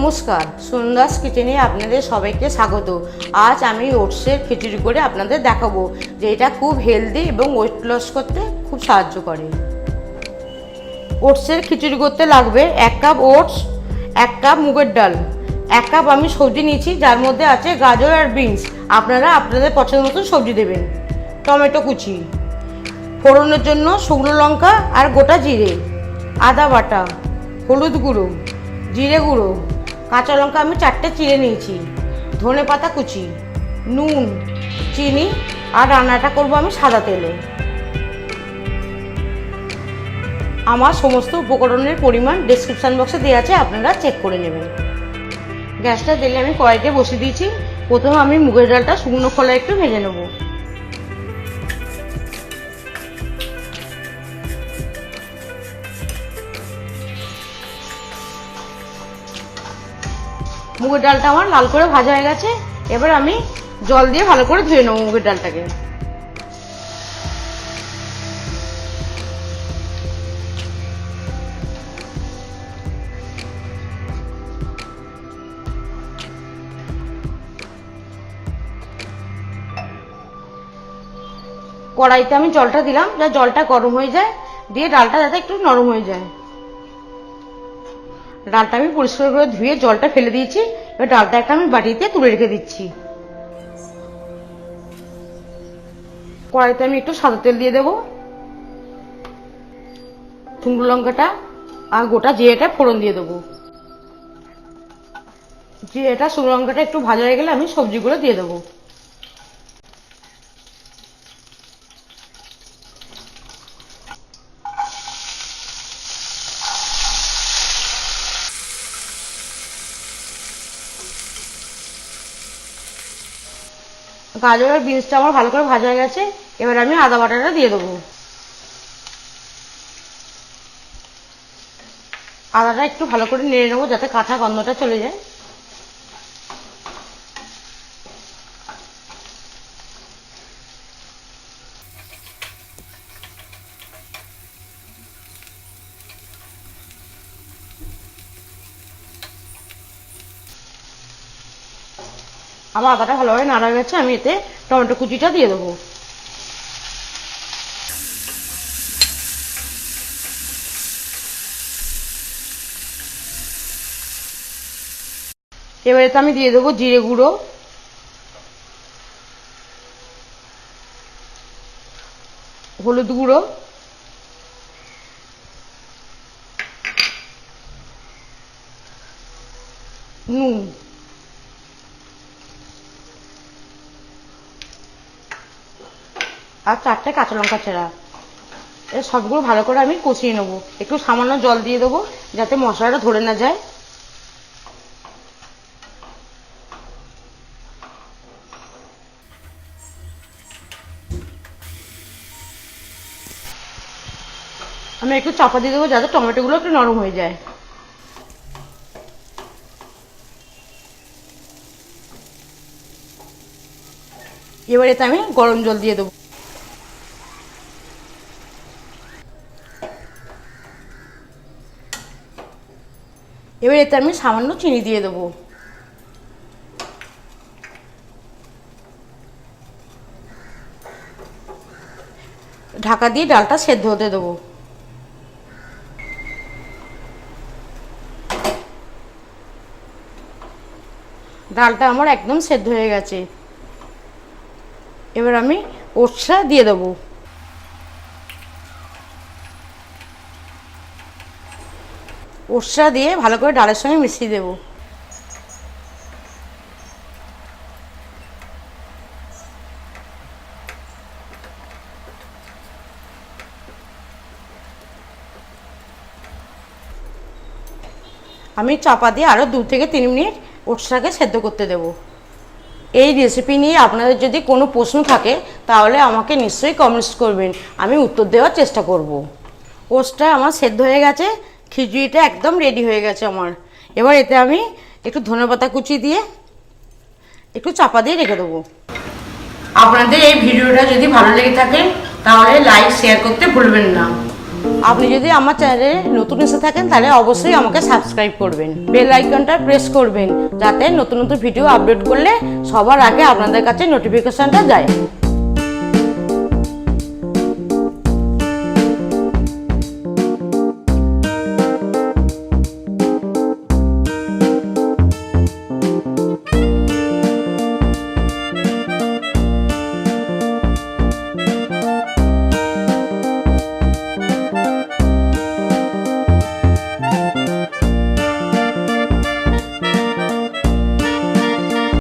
নমস্কার, সুন্দাস কিচেনে আপনাদের সবাইকে স্বাগত। আজ আমি ওটসের খিচুড়ি করে আপনাদের দেখাবো যে এটা খুব হেলদি এবং ওয়েট লস করতে খুব সাহায্য করে। ওটসের খিচুড়ি করতে লাগবে 1 কাপ ওটস, 1 কাপ মুগের ডাল, 1 কাপ আমি সবজি নিয়েছি যার মধ্যে আছে গাজর আর বিনস। আপনারা আপনাদের পছন্দ মতো সবজি দেবেন। টমেটো কুচি, ফোড়নের জন্য শুকনো লঙ্কা আর গোটা জিরে, আদা বাটা, হলুদ গুঁড়ো, জিরে গুঁড়ো, কাঁচা লঙ্কা আমি 4টে চিড়ে নিয়েছি, ধনে পাতা কুচি, নুন, চিনি আর রান্নাটা করব আমি সাদা তেলে। আমার সমস্ত উপকরণের পরিমাণ ডেসক্রিপশান বক্সে দেওয়া আছে, আপনারা চেক করে নেবেন। গ্যাসটা তেলে আমি কড়াইতে বসিয়ে দিয়েছি। প্রথমে আমি মুগের ডালটা শুকনো খোলায় একটু ভেজে নেব। মুগের ডালটা আমার লাল করে ভাজা হয়ে গেছে। এবার আমি জল দিয়ে ভালো করে ধুয়ে নেবো মুগের ডালটাকে। কড়াইতে আমি জলটা দিলাম, যা জলটা গরম হয়ে যায়, দিয়ে ডালটা যাতে একটু নরম হয়ে যায়। ডালটা আমি পরিষ্কার করে ধুয়ে জলটা ফেলে দিয়েছি। এবার ডালটা একটা আমি বাটিতে তুলে রেখে দিচ্ছি। কড়াইতে আমি একটু সাদা তেল দিয়ে দেবো। শুকনো লঙ্কাটা আর গোটা জিরেটা ফোড়ন দিয়ে দেবো। জিরেটা শুকনো লঙ্কাটা একটু ভাজা হয়ে গেলে আমি সবজিগুলো দিয়ে দেবো। গাজর আর বিনসটা আমার ভালো করে ভাজা হয়ে গেছে। এবার আমি আদা বাটাটা দিয়ে দেবো। আদাটা একটু ভালো করে নেড়ে নেবো যাতে কাঁচা গন্ধটা চলে যায়। আমার আদাটা ভালোভাবে নাড়া হয়ে গেছে। আমি এতে টমেটো কুচিটা দিয়ে দেবো। এবার এতে আমি দিয়ে দেবো জিরে গুঁড়ো, হলুদ গুঁড়ো, নুন, আর 4টে কাঁচা লঙ্কা চেরা। এই সবগুলো ভালো করে আমি কষিয়ে নেবো। একটু সামান্য জল দিয়ে দেবো যাতে মশলাটা ধরে না যায়। আমি একটু চাপা দিয়ে দেবো যাতে টমেটোগুলো একটু নরম হয়ে যায়। এবার এতে আমি গরম জল দিয়ে দেবো। এবার এতে আমি সামান্য চিনি দিয়ে দেবো। ঢাকা দিয়ে ডালটা সেদ্ধ হতে দেবো। ডালটা আমার একদম সেদ্ধ হয়ে গেছে। এবার আমি ওটসটা দিয়ে দেবো। ওটসটা দিয়ে ভালো করে ডালের সঙ্গে মিশিয়ে দেবো। আমি চাপা দিয়ে আরও 2 থেকে 3 মিনিট ওটসটাকে সেদ্ধ করতে দেবো। এই রেসিপি নিয়ে আপনাদের যদি কোনো প্রশ্ন থাকে তাহলে আমাকে নিশ্চয়ই কমেন্টস করবেন, আমি উত্তর দেওয়ার চেষ্টা করব। ওটসটা আমার সেদ্ধ হয়ে গেছে, খিচুড়িটা একদম রেডি হয়ে গেছে আমার। এবার এতে আমি একটু ধনেপাতা কুচি দিয়ে একটু চাপা দিয়ে রেখে দেবো। আপনাদের এই ভিডিওটা যদি ভালো লেগে থাকে তাহলে লাইক শেয়ার করতে ভুলবেন না। আপনি যদি আমার চ্যানেলে নতুন এসে থাকেন তাহলে অবশ্যই আমাকে সাবস্ক্রাইব করবেন, বেল আইকনটা প্রেস করবেন যাতে নতুন নতুন ভিডিও আপলোড করলে সবার আগে আপনাদের কাছে নোটিফিকেশনটা যায়।